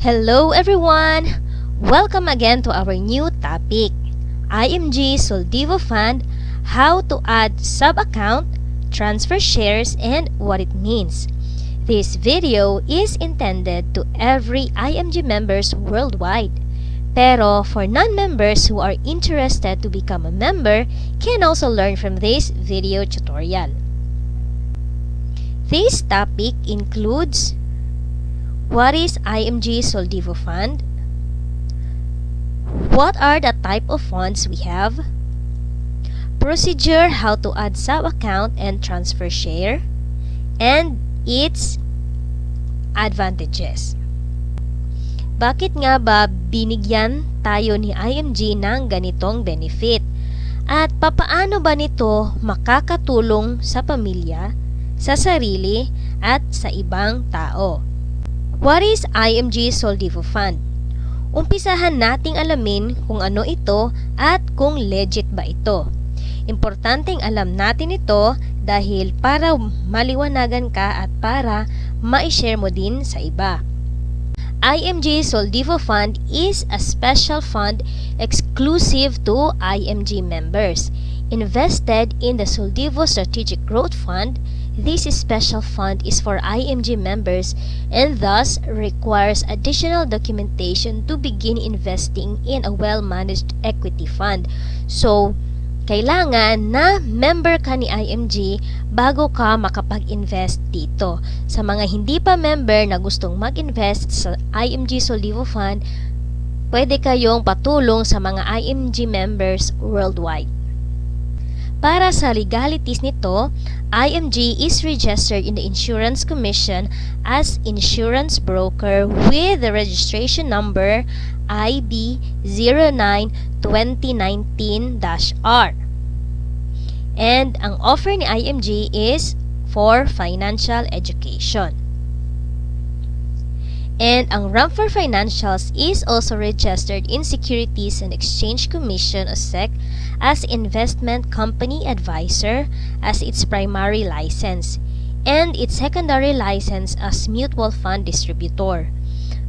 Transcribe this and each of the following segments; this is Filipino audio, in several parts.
Hello everyone! Welcome again to our new topic, IMG Soldivo Fund, how to add sub-account, transfer shares, and what it means. This video is intended to every IMG members worldwide. Pero for non-members who are interested to become a member can also learn from this video tutorial. This topic includes what is IMG Soldivo Fund? What are the type of funds we have? Procedure how to add sub-account and transfer share, and its advantages. Bakit nga ba binigyan tayo ni IMG ng ganitong benefit? At papaano ba nito makakatulong sa pamilya, sa sarili, at sa ibang tao? What is IMG Soldivo Fund? Umpisahan nating alamin kung ano ito at kung legit ba ito. Importanteng alam natin ito dahil para maliwanagan ka at para ma-share mo din sa iba. IMG Soldivo Fund is a special fund exclusive to IMG members. Invested in the Soldivo Strategic Growth Fund, this special fund is for IMG members and thus requires additional documentation to begin investing in a well-managed equity fund. So, kailangan na member ka ni IMG bago ka makapag-invest dito. Sa mga hindi pa member na gustong mag-invest sa IMG Soldivo Fund, pwede kayong patulong sa mga IMG members worldwide. Para sa legalities nito, IMG is registered in the Insurance Commission as insurance broker with the registration number IB09-2019-R. And ang offer ni IMG is for financial education. And ang RAM for Financials is also registered in Securities and Exchange Commission o SEC as Investment Company Advisor as its primary license and its secondary license as Mutual Fund Distributor.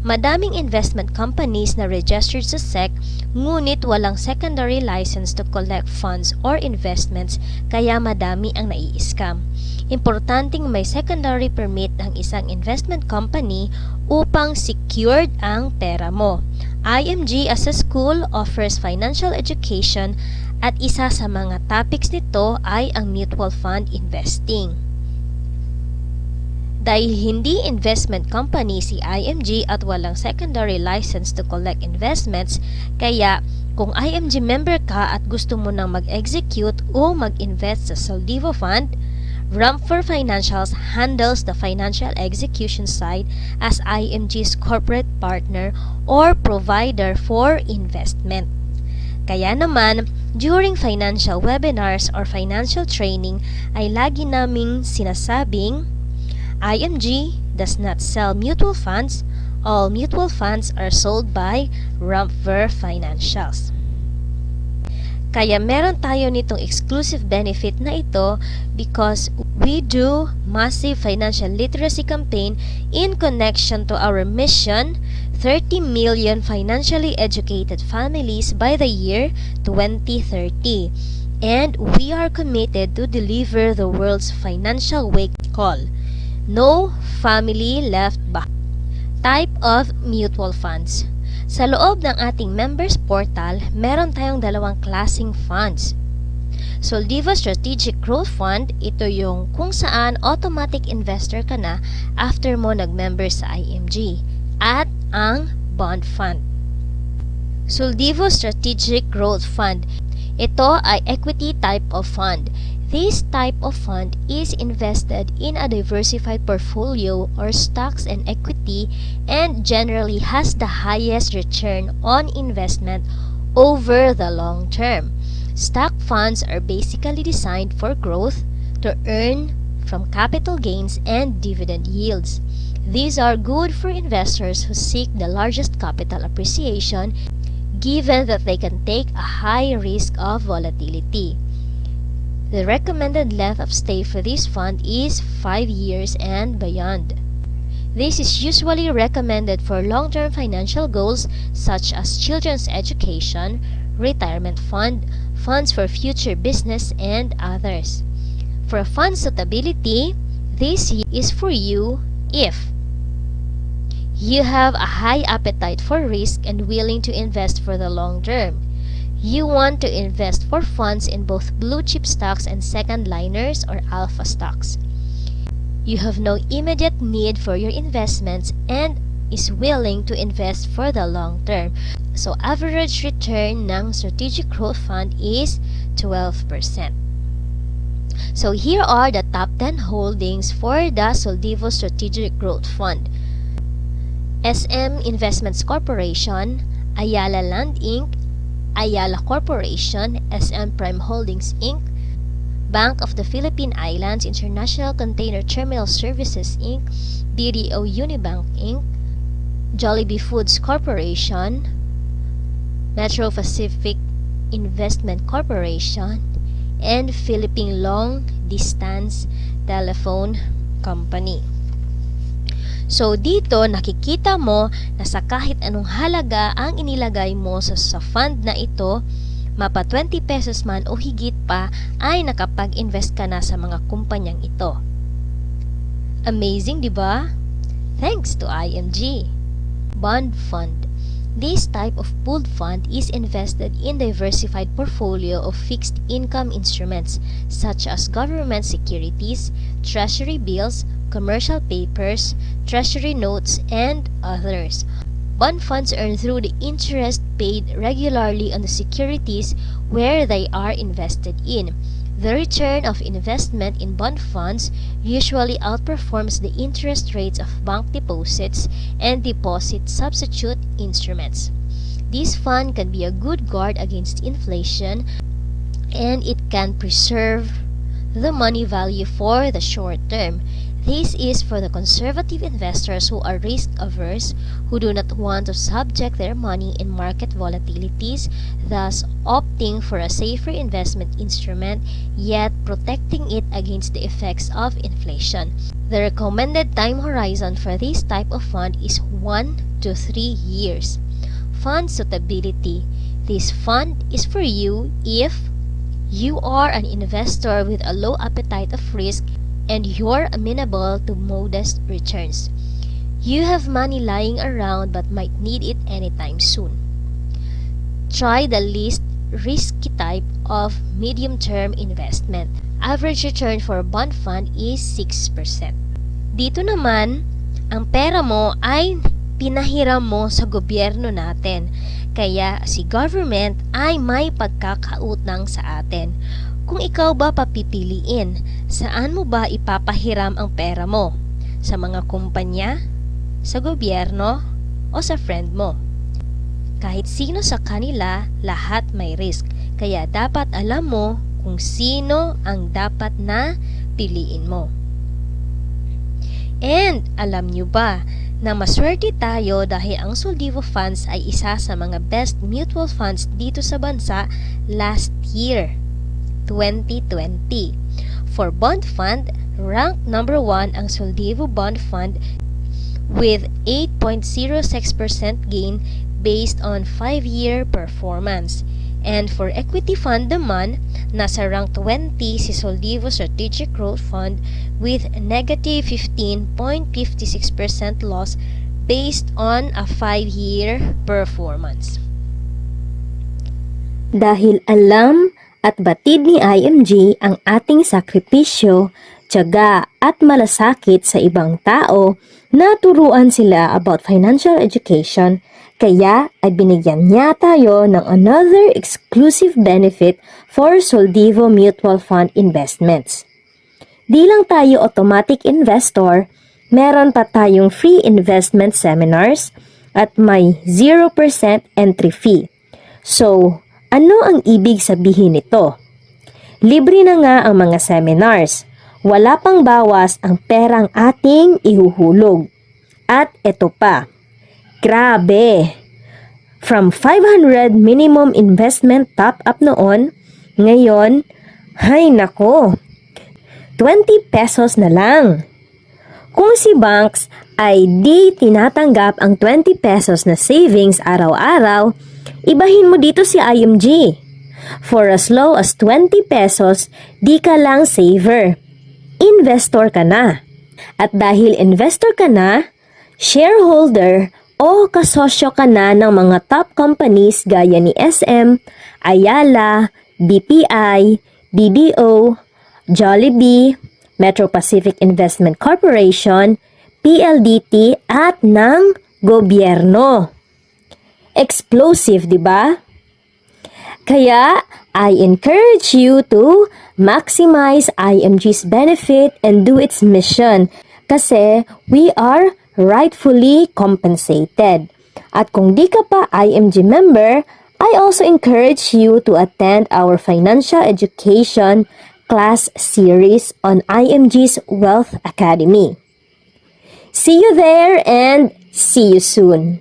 Madaming investment companies na registered sa SEC ngunit walang secondary license to collect funds or investments kaya madami ang nai-scam. Importanteng may secondary permit ang isang investment company upang secured ang pera mo. IMG as a school offers financial education at isa sa mga topics nito ay ang mutual fund investing. Dahil hindi investment company si IMG at walang secondary license to collect investments, kaya kung IMG member ka at gusto mo nang mag-execute o mag-invest sa Soldivo Fund, RAM for Financials handles the financial execution side as IMG's corporate partner or provider for investment. Kaya naman, during financial webinars or financial training ay lagi naming sinasabing, IMG does not sell mutual funds. All mutual funds are sold by RAM for Financials. Kaya meron tayo nitong exclusive benefit na ito because we do massive financial literacy campaign in connection to our mission, 30 million financially educated families by the year 2030. And we are committed to deliver the world's financial wake call. No family left back. Type of mutual funds. Sa loob ng ating members portal, meron tayong dalawang klaseng funds. Soldivo Strategic Growth Fund, ito yung kung saan automatic investor ka na after mo nag-member sa IMG. At ang bond fund. Soldivo Strategic Growth Fund, ito ay equity type of fund. This type of fund is invested in a diversified portfolio or stocks and equity and generally has the highest return on investment over the long term. Stock funds are basically designed for growth to earn from capital gains and dividend yields. These are good for investors who seek the largest capital appreciation given that they can take a high risk of volatility. The recommended length of stay for this fund is 5 years and beyond. This is usually recommended for long-term financial goals such as children's education, retirement fund, funds for future business, and others. For fund suitability, this is for you if you have a high appetite for risk and willing to invest for the long term. You want to invest for funds in both blue chip stocks and second liners or alpha stocks. You have no immediate need for your investments and is willing to invest for the long term. So average return ng Strategic Growth Fund is 12%. So here are the top 10 holdings for the Soldivo Strategic Growth Fund. SM Investments Corporation, Ayala Land Inc., Ayala Corporation, SM Prime Holdings Inc., Bank of the Philippine Islands International Container Terminal Services Inc., BDO Unibank Inc., Jollibee Foods Corporation, Metro Pacific Investment Corporation, and Philippine Long Distance Telephone Company. So dito nakikita mo na sa kahit anong halaga ang inilagay mo sa fund na ito, mapa 20 pesos man o higit pa ay nakapag-invest ka na sa mga kumpanyang ito. Amazing, di ba? Thanks to IMG. Bond Fund. This type of pooled fund is invested in diversified portfolio of fixed income instruments such as government securities, treasury bills, commercial papers, treasury notes, and others. Bond funds earn through the interest paid regularly on the securities where they are invested in. The return of investment in bond funds usually outperforms the interest rates of bank deposits and deposit substitute instruments. This fund can be a good guard against inflation, and it can preserve the money value for the short term. This is for the conservative investors who are risk-averse, who do not want to subject their money in market volatilities, thus opting for a safer investment instrument, yet protecting it against the effects of inflation. The recommended time horizon for this type of fund is 1 to 3 years. Fund suitability. This fund is for you if you are an investor with a low appetite of risk and you're amenable to modest returns. You have money lying around but might need it anytime soon. Try the least risky type of medium-term investment. Average return for a bond fund is 6%. Dito naman, ang pera mo ay pinahiram mo sa gobyerno natin. Kaya si government ay may pagkakautang sa atin. Kung ikaw ba papipiliin, saan mo ba ipapahiram ang pera mo? Sa mga kumpanya? Sa gobyerno? O sa friend mo? Kahit sino sa kanila, lahat may risk. Kaya dapat alam mo kung sino ang dapat na piliin mo. And alam nyo ba na maswerte tayo dahil ang Soldivo Funds ay isa sa mga best mutual funds dito sa bansa last year, 2020. For bond fund, ranked number 1 ang Soldivo Bond Fund with 8.06% gain based on 5-year performance. And for equity fund naman, nasa rank 20 si Soldivo Strategic Growth Fund with negative 15.56% loss based on a 5-year performance. Dahil alam at batid ni IMG ang ating sakripisyo, tiyaga at malasakit sa ibang tao, naturuan sila about financial education, kaya ay binigyan niya tayo ng another exclusive benefit for Soldivo Mutual Fund Investments. Di lang tayo automatic investor, meron pa tayong free investment seminars at may 0% entry fee. So, ano ang ibig sabihin nito? Libre na nga ang mga seminars. Wala pang bawas ang perang ating ihuhulog. At ito pa. Grabe! From 500 minimum investment top up noon, ngayon, hay nako, 20 pesos na lang. Kung si banks ay di tinatanggap ang 20 pesos na savings araw-araw, ibahin mo dito si IMG. For as low as 20 pesos, di ka lang saver. Investor ka na. At dahil investor ka na, shareholder o kasosyo ka na ng mga top companies gaya ni SM, Ayala, BPI, BDO, Jollibee, Metro Pacific Investment Corporation, PLDT at ng gobyerno. Explosive, di ba? Kaya, I encourage you to maximize IMG's benefit and do its mission kasi we are rightfully compensated. At kung di ka pa IMG member, I also encourage you to attend our financial education class series on IMG's Wealth Academy. See you there and see you soon.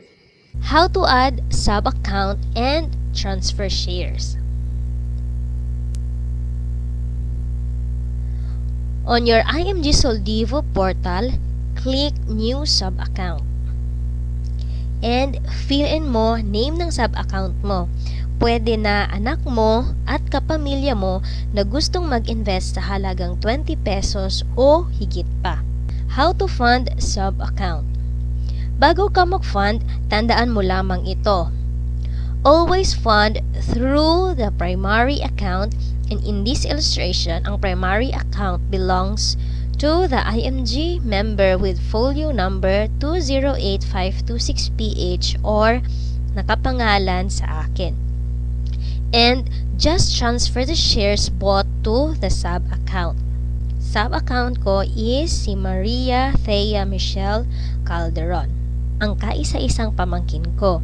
How to add sub-account and transfer shares. On your IMG Soldivo portal, click New Sub-account. And fill in mo name ng sub-account mo. Pwede na anak mo at kapamilya mo na gustong mag-invest sa halagang 20 pesos o higit pa. How to fund sub-account. Bago ka mag-fund, tandaan mo lamang ito. Always fund through the primary account, and in this illustration, ang primary account belongs to the IMG member with folio number 208526PH or nakapangalan sa akin. And just transfer the shares bought to the sub-account. Sub-account ko is si Maria Thea Michelle Calderon, ang kaisa-isang pamangkin ko.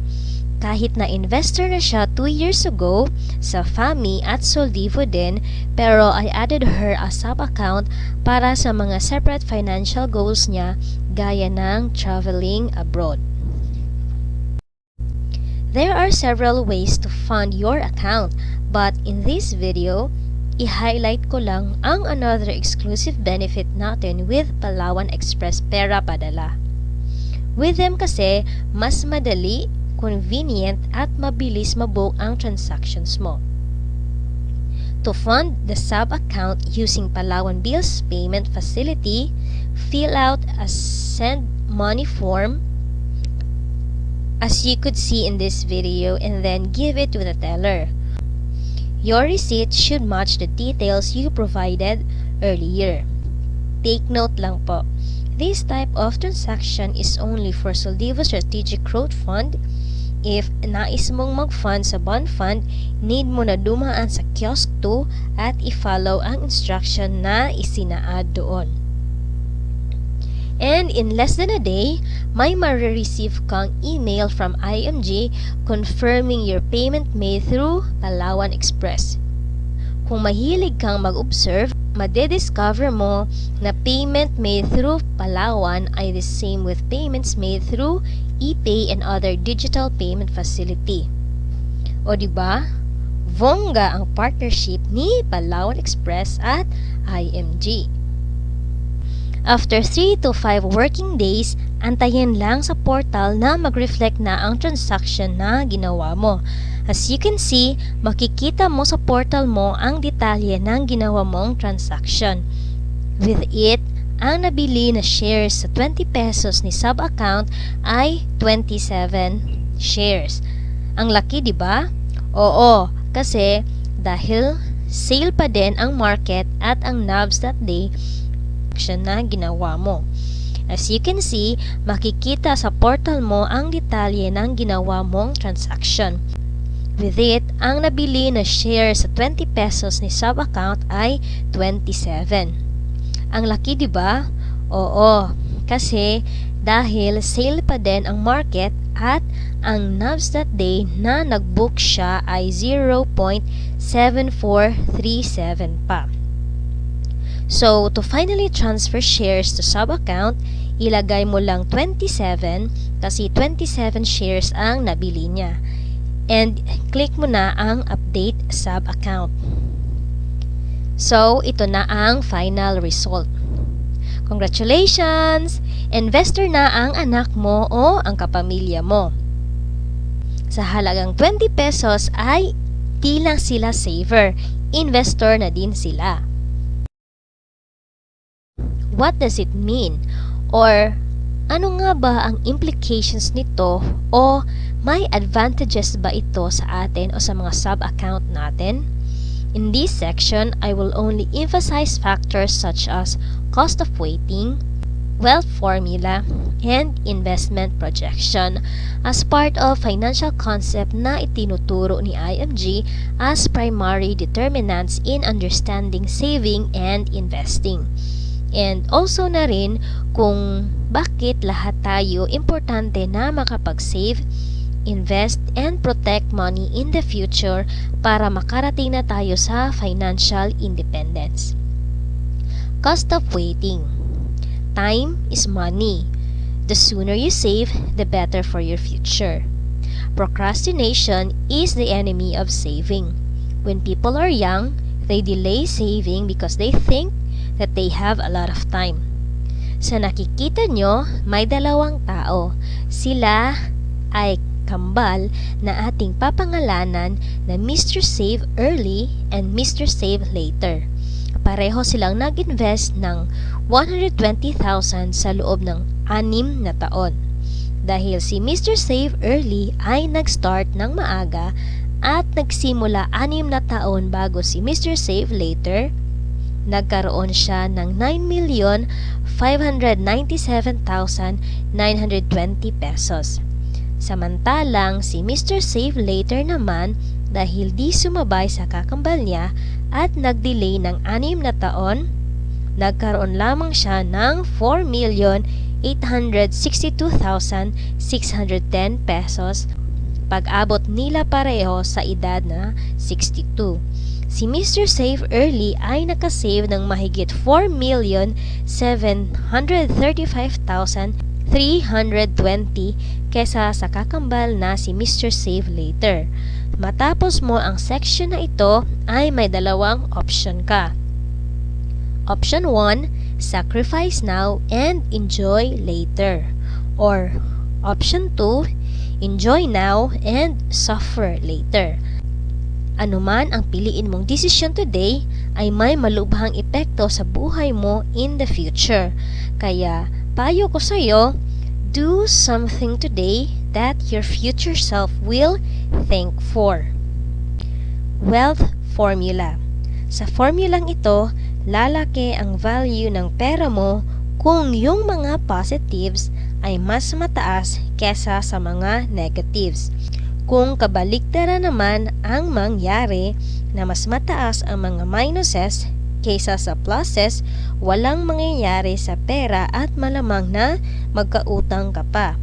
Kahit na investor na siya 2 years ago sa FAMI at Soldivo din, pero I added her as sub-account para sa mga separate financial goals niya gaya ng traveling abroad. There are several ways to fund your account, but in this video, i-highlight ko lang ang another exclusive benefit natin with Palawan Express Pera Padala. With them kasi, mas madali, convenient at mabilis mabuo ang transactions mo. To fund the sub-account using Palawan Bills Payment Facility, fill out a send money form as you could see in this video and then give it to the teller. Your receipt should match the details you provided earlier. Take note lang po, this type of transaction is only for Soldivo Strategic Growth Fund. If nais mong mag-fund sa bond fund, need mo na dumaan sa kiosk 2 at i-follow ang instruction na isinaad doon. And in less than a day, may marireceive kang email from IMG confirming your payment made through Palawan Express. Kung mahilig kang mag-observe, madediscover mo na payment made through Palawan ay the same with payments made through ePay and other digital payment facility. O diba? Bongga ang partnership ni Palawan Express at IMG. After 3 to 5 working days, antayin lang sa portal na mag-reflect na ang transaction na ginawa mo. As you can see, makikita mo sa portal mo ang detalye ng ginawa mong transaction. With it, ang nabili na shares sa 20 pesos ni sub-account ay 27 shares. Ang laki, di ba? Oo, kasi dahil sale pa din ang market at ang NAVs that day, action na ginawa mo. As you can see, makikita sa portal mo ang detalye ng ginawa mong transaction. With it, ang nabili na shares sa 20 pesos ni sub-account ay 27. Ang laki, di ba? Oo, kasi dahil sale pa din ang market at ang NAVs that day na nag-book siya ay 0.7437 pa. So, to finally transfer shares to sub-account, ilagay mo lang 27 kasi 27 shares ang nabili niya. And click mo na ang update sub-account. So, ito na ang final result. Congratulations! Investor na ang anak mo o ang kapamilya mo. Sa halagang 20 pesos ay di lang sila saver, investor na din sila. What does it mean? Or ano nga ba ang implications nito o may advantages ba ito sa atin o sa mga sub-account natin? In this section, I will only emphasize factors such as cost of waiting, wealth formula, and investment projection as part of financial concept na itinuturo ni IMG as primary determinants in understanding saving and investing. And also na rin kung bakit lahat tayo importante na makapag-save, invest, and protect money in the future para makarating na tayo sa financial independence. Cost of waiting. Time is money. The sooner you save, the better for your future. Procrastination is the enemy of saving. When people are young, they delay saving because they think that they have a lot of time. Sa nakikita nyo, may dalawang tao. Sila ay kambal na ating papangalanan na Mr. Save Early and Mr. Save Later. Pareho silang nag-invest ng 120,000 sa loob ng 6 na taon. Dahil si Mr. Save Early ay nag-start ng maaga at nagsimula 6 na taon bago si Mr. Save Later, nagkaroon siya ng 9,597,920 pesos. Samantalang si Mr. Save Later naman, dahil di sumabay sa kakambal niya at nag-delay ng 6 na taon, nagkaroon lamang siya ng 4,862,610 pesos pag-abot nila pareho sa edad na 62. Si Mr. Save Early ay nakasave ng mahigit 4,735,320 kesa sa kakambal na si Mr. Save Later. Matapos mo ang section na ito ay may dalawang option ka. Option 1, sacrifice now and enjoy later. Or option 2, enjoy now and suffer later. Anuman ang piliin mong desisyon today ay may malubhang epekto sa buhay mo in the future. Kaya payo ko sa iyo, do something today that your future self will thank for. Wealth formula. Sa formulang ito, lalaki ang value ng pera mo kung yung mga positives ay mas mataas kesa sa mga negatives. Kung kabaliktaran naman ang mangyari na mas mataas ang mga minuses kaysa sa pluses, walang mangyayari sa pera at malamang na magkautang ka pa.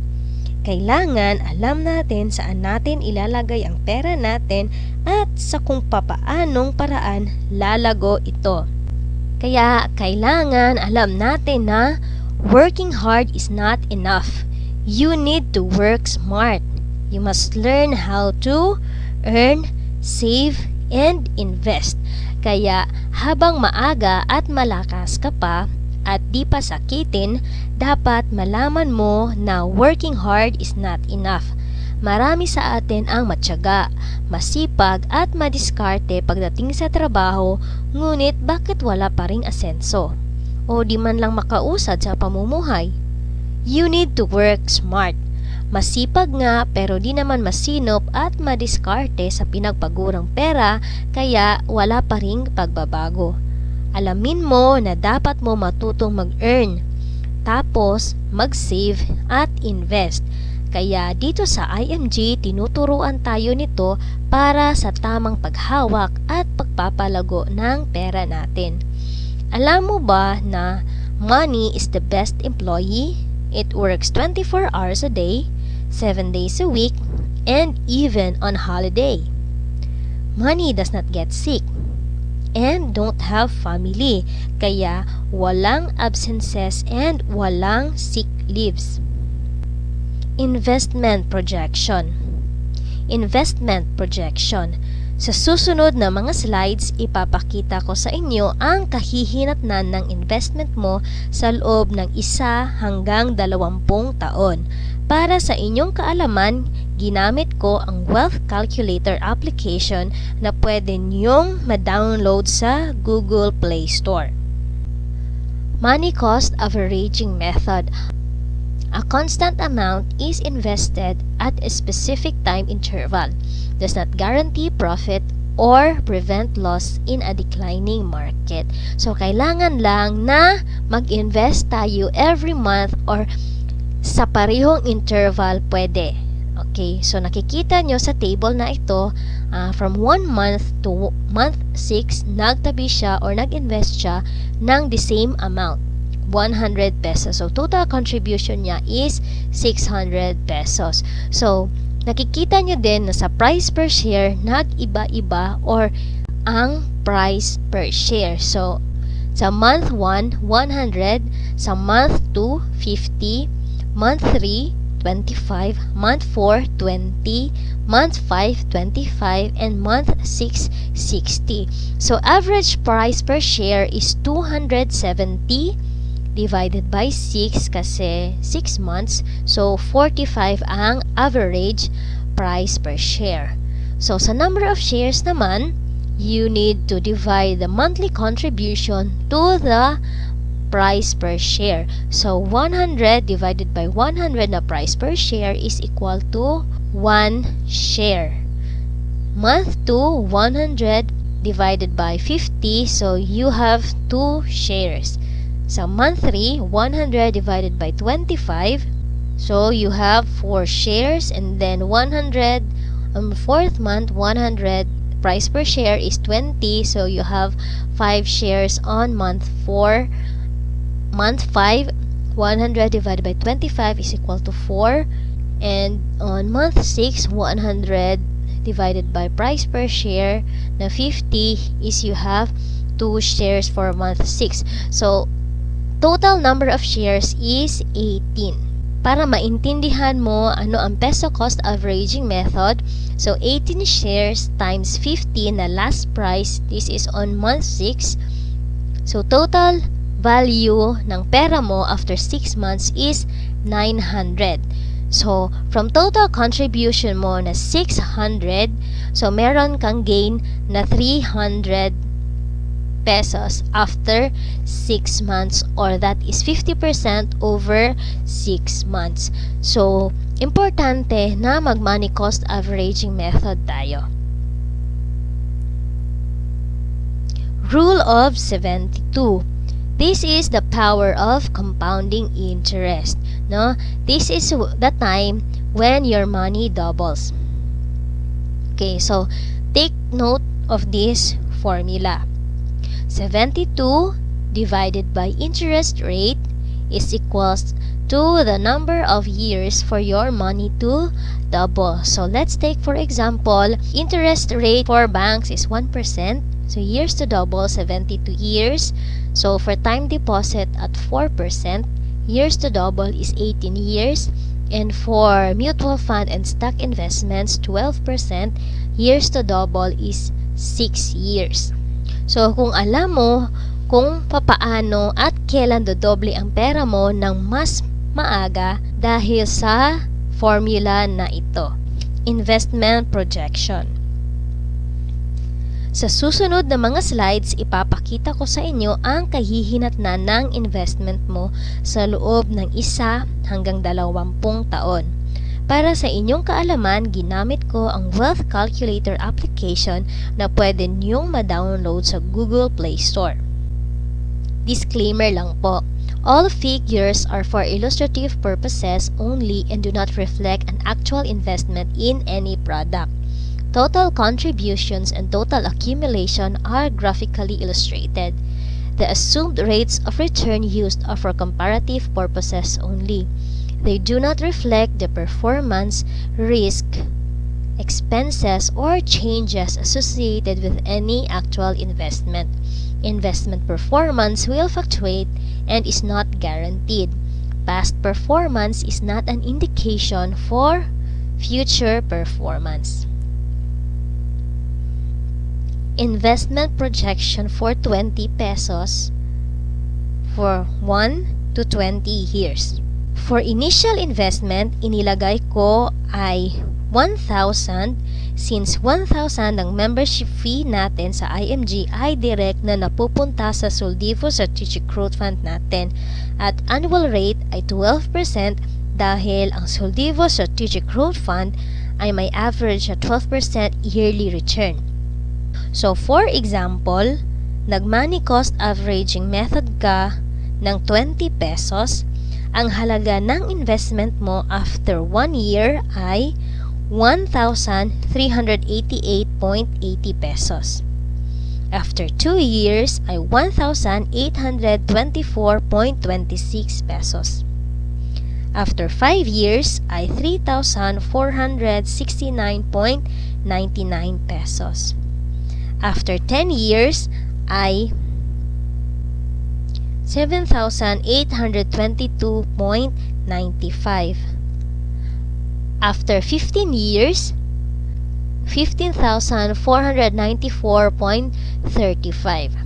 Kailangan alam natin saan natin ilalagay ang pera natin at sa kung papaanong paraan lalago ito. Kaya kailangan alam natin na working hard is not enough. You need to work smart. You must learn how to earn, save, and invest. Kaya habang maaga at malakas ka pa at di pa sakitin, dapat malaman mo na working hard is not enough. Marami sa atin ang matyaga, masipag at madiskarte pagdating sa trabaho, ngunit bakit wala pa ring asenso? O di man lang makausad sa pamumuhay? You need to work smart. Masipag nga pero di naman masinop at madiskarte sa pinagpagurang pera kaya wala pa ring pagbabago. Alamin mo na dapat mo matutong mag-earn, tapos mag-save at invest. Kaya dito sa IMG tinuturuan tayo nito para sa tamang paghawak at pagpapalago ng pera natin. Alam mo ba na money is the best employee? It works 24 hours a day, 7 days a week, and even on holiday. Money does not get sick and don't have family, kaya walang absences and walang sick leaves. Investment projection. Investment projection. Sa susunod na mga slides, ipapakita ko sa inyo ang kahihinatnan ng investment mo sa loob ng 1 hanggang 20 taon. Para sa inyong kaalaman, ginamit ko ang Wealth Calculator application na pwede niyong ma-download sa Google Play Store. Money Cost Averaging Method. A constant amount is invested at a specific time interval, does not guarantee profit or prevent loss in a declining market. So, kailangan lang na mag-invest tayo every month or sa parehong interval pwede. Okay, so nakikita nyo sa table na ito, from 1 month to month 6, nagtabi siya or nag-invest siya ng the same amount. 100 pesos. So, total contribution niya is 600 pesos. So, nakikita nyo din na sa price per share, nag-iba-iba or ang price per share. So, sa month 1, 100. Sa month 2, 50. Month 3, 25. Month 4, 20. Month 5, 25. And month 6, 60. So, average price per share is 270 divided by 6 kasi 6 months. So, 45 ang average price per share. So, sa number of shares naman, you need to divide the monthly contribution to the price per share. So, 100 divided by 100 na price per share is equal to 1 share. Month 2, 100 divided by 50. So, you have 2 shares. Sa month 3, 100 divided by 25. So, you have 4 shares. And then, 100 on the 4th month, 100 price per share is 20. So, you have 5 shares on month 4. Month 5, 100 divided by 25 is equal to 4. And on month 6, 100 divided by price per share na 50 is you have 2 shares for month 6. So, total number of shares is 18. Para maintindihan mo ano ang peso cost averaging method, so 18 shares times 50 na last price, this is on month 6. So total value ng pera mo after 6 months is 900. So from total contribution mo na 600, so meron kang gain na 300 pesos after 6 months, or that is 50% over 6 months. So, importante na mag-money cost averaging method tayo. Rule of 72. This is the power of compounding interest. No? This is the time when your money doubles. Okay, so take note of this formula. 72 divided by interest rate is equals to the number of years for your money to double. So let's take for example, interest rate for banks is 1%. So years to double, 72 years. So for time deposit at 4%, years to double is 18 years. And for mutual fund and stock investments, 12%, years to double is 6 years. So, kung alam mo kung papaano at kailan dodoble ang pera mo ng mas maaga dahil sa formula na ito. Investment projection. Sa susunod na mga slides, ipapakita ko sa inyo ang kahihinatnan ng investment mo sa loob ng 1 hanggang 20 taon. Para sa inyong kaalaman, ginamit ko ang Wealth Calculator application na pwede niyong ma-download sa Google Play Store. Disclaimer lang po, all figures are for illustrative purposes only and do not reflect an actual investment in any product. Total contributions and total accumulation are graphically illustrated. The assumed rates of return used are for comparative purposes only. They do not reflect the performance, risk, expenses, or changes associated with any actual investment. Investment performance will fluctuate and is not guaranteed. Past performance is not an indication for future performance. Investment projection for 20 pesos for 1 to 20 years. For initial investment, inilagay ko ay 1,000 since 1,000 ang membership fee natin sa IMG ay direct na napupunta sa Soldivo Strategic Growth Fund natin at annual rate ay 12% dahil ang Soldivo Strategic Growth Fund ay may average na 12% yearly return. So for example, nag-money cost averaging method ka ng 20 pesos, ang halaga ng investment mo after 1 year ay 1,388.80 pesos. After 2 years ay 1,824.26 pesos. After 5 years ay 3,469.99 pesos. After 10 years ay 7,822.95. After 15 years, 15,494.35.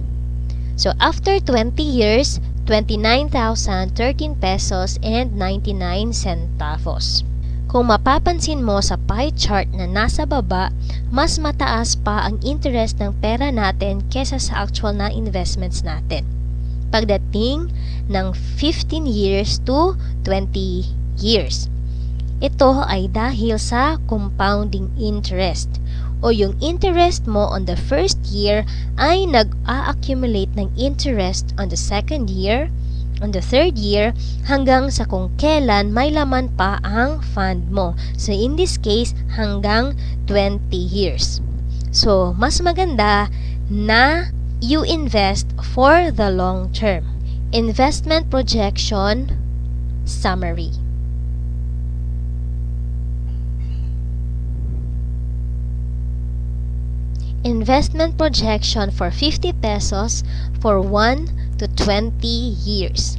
So after 20 years, 29,013 pesos and 99 centavos. Kung mapapansin mo sa pie chart na nasa baba, mas mataas pa ang interest ng pera natin kesa sa actual na investments natin pagdating ng 15 years to 20 years. Ito ay dahil sa compounding interest o yung interest mo on the first year ay nag-a-accumulate ng interest on the second year, on the third year, hanggang sa kung kailan may laman pa ang fund mo. So in this case, hanggang 20 years. So mas maganda na you invest for the long term. Investment projection summary. Investment projection for 50 pesos for 1 to 20 years.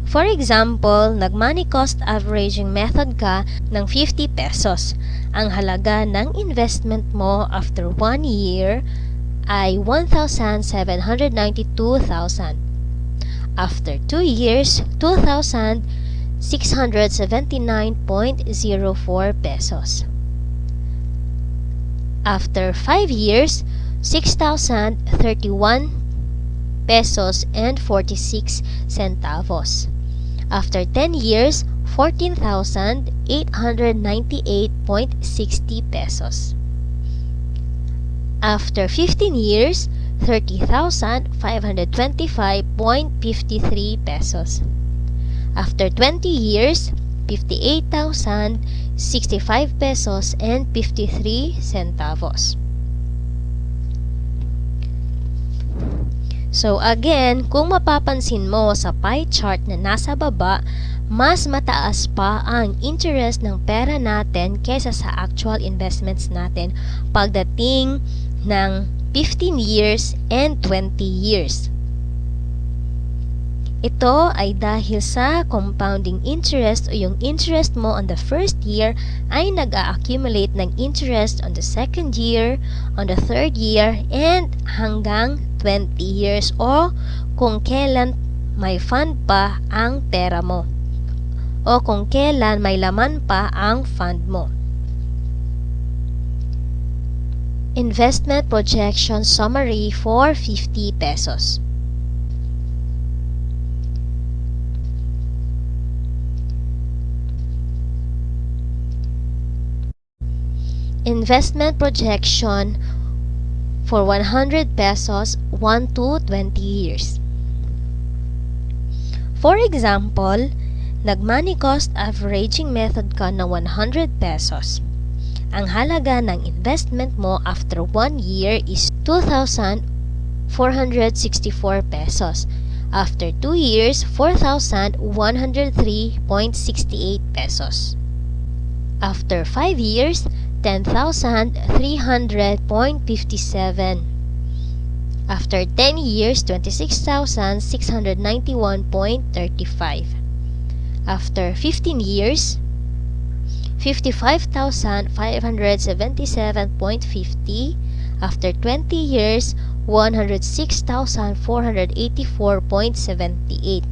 For example, nag-money cost averaging method ka ng 50 pesos. Ang halaga ng investment mo after 1 year ay 1,792,000. After 2 years, 2,679.04 pesos. After 5 years, 6,031 pesos and 46 centavos. After 10 years, 14,898.60 pesos. After 15 years, 30,525.53 pesos. After 20 years, 58,065 pesos and 53 centavos. So again, kung mapapansin mo sa pie chart na nasa baba, mas mataas pa ang interest ng pera natin kaysa sa actual investments natin pagdating ng 15 years and 20 years. Ito ay dahil sa compounding interest o yung interest mo on the first year ay nag-a-accumulate ng interest on the second year, on the third year, and hanggang 20 years o kung kailan may fund pa ang pera mo o kung kailan may laman pa ang fund mo. Investment projection summary for 50 pesos. Investment projection for 100 pesos 1 to 20 years. For example, nag-money cost averaging method ka na 100 pesos. Ang halaga ng investment mo after 1 year is 2,464 pesos. After 2 years, 4,103.68 pesos. After 5 years, 10,300.57. After 10 years, 26,691.35. After 15 years, 55,577.50. After 20 years, 106,484.78.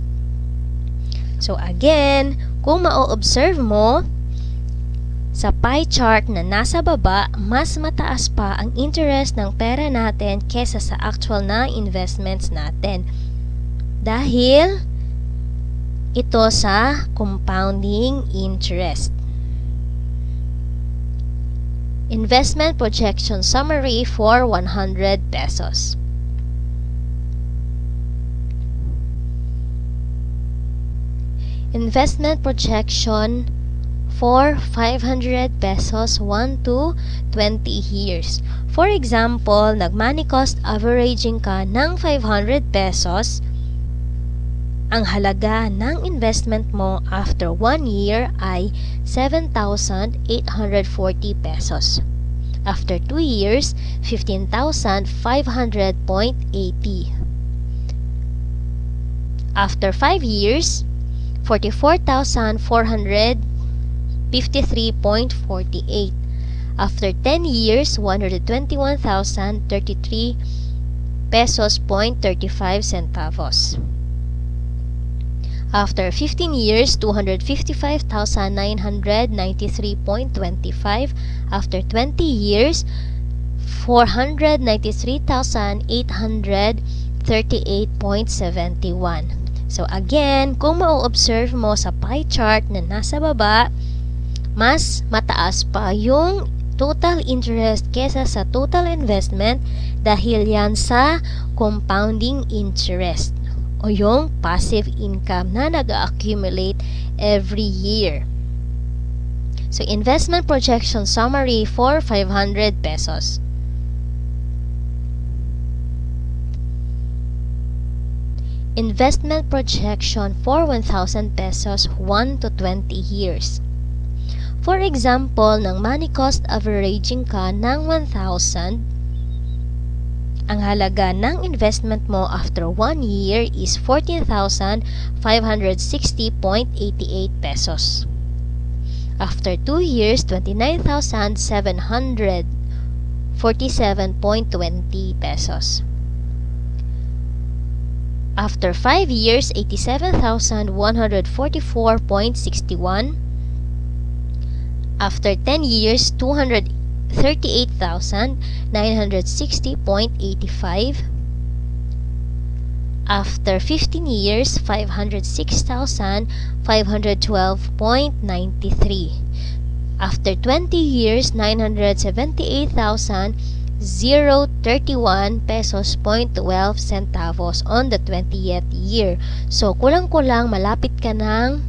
So again, kung ma-observe mo, sa pie chart na nasa baba, mas mataas pa ang interest ng pera natin kesa sa actual na investments natin. Dahil ito sa compounding interest. Investment projection summary for 100 pesos. Investment projection for 500 pesos 1 to 20 years. For example, nag-money cost averaging ka ng 500 pesos, ang halaga ng investment mo after 1 year ay 7,840 pesos. After 2 years, 15,500.80. After 5 years, 44,453.48. After 10 years, 121,033 pesos point 35 centavos. After 15 years, 255,993.25. After 20 years, 493,838.71. So again, kung ma-observe mo sa pie chart na nasa baba, mas mataas pa yung total interest kesa sa total investment dahil yan sa compounding interest o yung passive income na nag-accumulate every year. So investment projection summary for 500 pesos. Investment projection for 1,000 pesos 1 to 20 years. For example, ng money cost averaging ka ng 1,000, ang halaga ng investment mo after 1 year is 14,560.88 pesos. After 2 years, 29,747.20 pesos. After 5 years, 87,144.61. After 10 years, 238,960.85. After 15 years, 506,512.93. After 20 years, 978,031 pesos point 12 centavos on the 20th year. So, kulang-kulang malapit na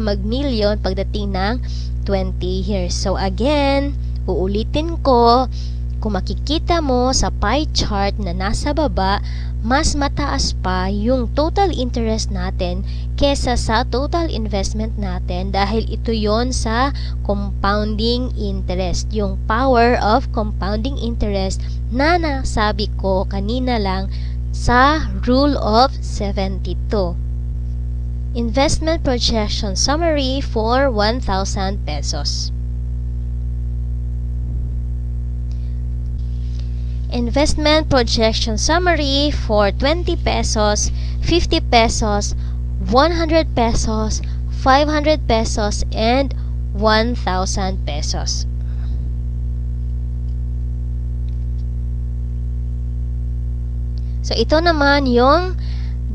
mag-million pagdating ng 20 years. So, again, uulitin ko, kung makikita mo sa pie chart na nasa baba, mas mataas pa yung total interest natin kesa sa total investment natin dahil ito yon sa compounding interest. Yung power of compounding interest na nasabi ko kanina lang sa Rule of 72. Investment projection summary for 1,000 pesos. Investment projection summary for 20 pesos, 50 pesos, 100 pesos, 500 pesos, and 1,000 pesos. So, ito naman yung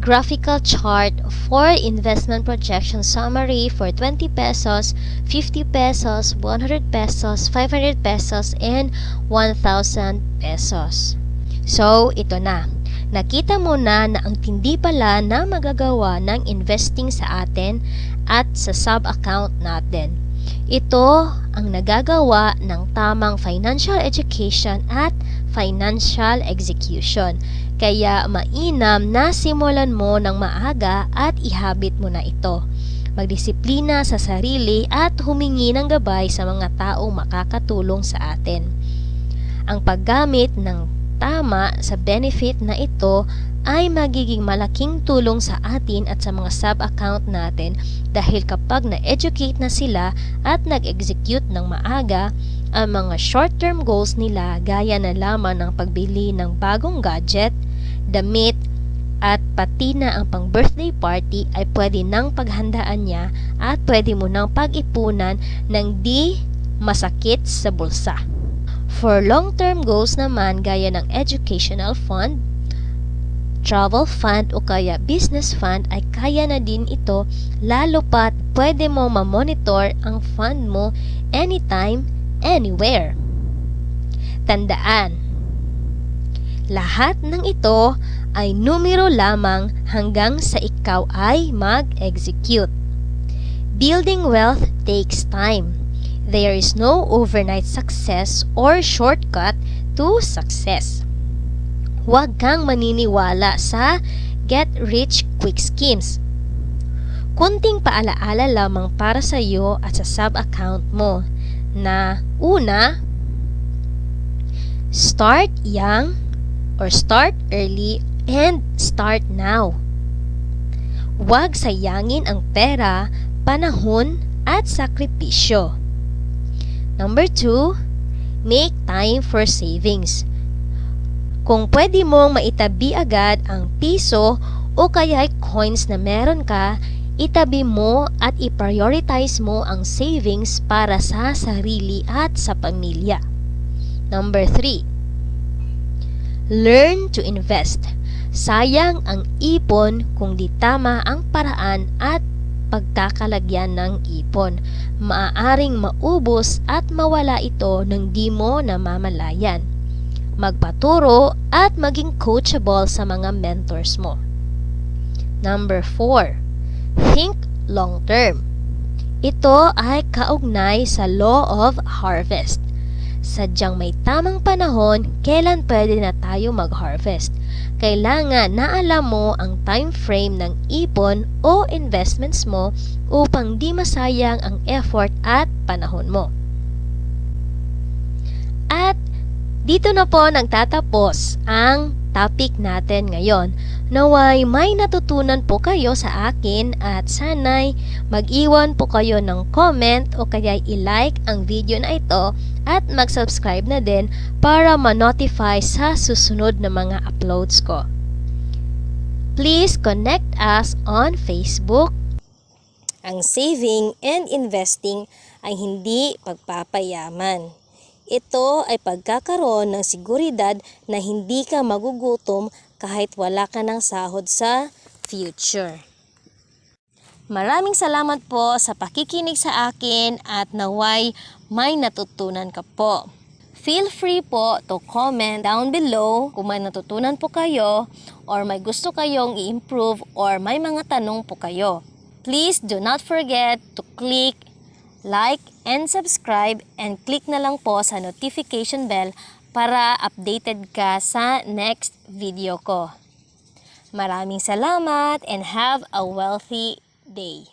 graphical chart for investment projection summary for 20 pesos, 50 pesos, 100 pesos, 500 pesos, and 1,000 pesos. So, ito na. Nakita mo na ang tindi pala na magagawa ng investing sa atin at sa sub-account natin. Ito ang nagagawa ng tamang financial education at financial execution. Kaya mainam na simulan mo ng maaga at ihabit mo na ito. Magdisiplina sa sarili at humingi ng gabay sa mga taong makakatulong sa atin. Ang paggamit ng tama sa benefit na ito ay magiging malaking tulong sa atin at sa mga sub-account natin dahil kapag na-educate na sila at nag-execute ng maaga, Ang mga short-term goals nila gaya na lamang ng pagbili ng bagong gadget, damit, at pati na ang pang-birthday party ay pwede nang paghandaan niya at pwede mo nang pag-ipunan ng di masakit sa bulsa. For long-term goals naman gaya ng educational fund, travel fund o kaya business fund ay kaya na din ito lalo pat pwede mo ma-monitor ang fund mo anytime, anywhere. Tandaan, lahat ng ito ay numero lamang hanggang sa ikaw ay mag-execute. Building wealth takes time. There is no overnight success or shortcut to success. Huwag kang maniniwala sa get-rich-quick schemes. Kunting paalaala lamang para sa iyo at sa sub-account mo na una, start young or start early and start now. Huwag sayangin ang pera, panahon at sakripisyo. Number 2, make time for savings. Kung pwede mong maitabi agad ang piso o kaya coins na meron ka, itabi mo at i-prioritize mo ang savings para sa sarili at sa pamilya. Number 3, learn to invest. Sayang ang ipon kung di tama ang paraan at pagkakalagyan ng ipon. Maaaring maubos at mawala ito nang di mo namamalayan. Magpaturo at maging coachable sa mga mentors mo. Number 4, think long term. Ito ay kaugnay sa law of harvest. Sadyang may tamang panahon kailan pwede na tayo mag-harvest. Kailangan na alam mo ang time frame ng ipon o investments mo upang di masayang ang effort at panahon mo. At dito na po nagtatapos ang topic natin ngayon. Naway may natutunan po kayo sa akin at sana'y mag-iwan po kayo ng comment o kaya i-like ang video na ito at mag-subscribe na din para ma-notify sa susunod na mga uploads ko. Please connect us on Facebook. Ang saving and investing ay hindi pagpapayaman. Ito ay pagkakaroon ng seguridad na hindi ka magugutom kahit wala ka ng sahod sa future. Maraming salamat po sa pakikinig sa akin at naway may natutunan ka po. Feel free po to comment down below kung may natutunan po kayo or may gusto kayong i-improve or may mga tanong po kayo. Please do not forget to click like and subscribe and click na lang po sa notification bell para updated ka sa next video ko. Maraming salamat and have a wealthy day.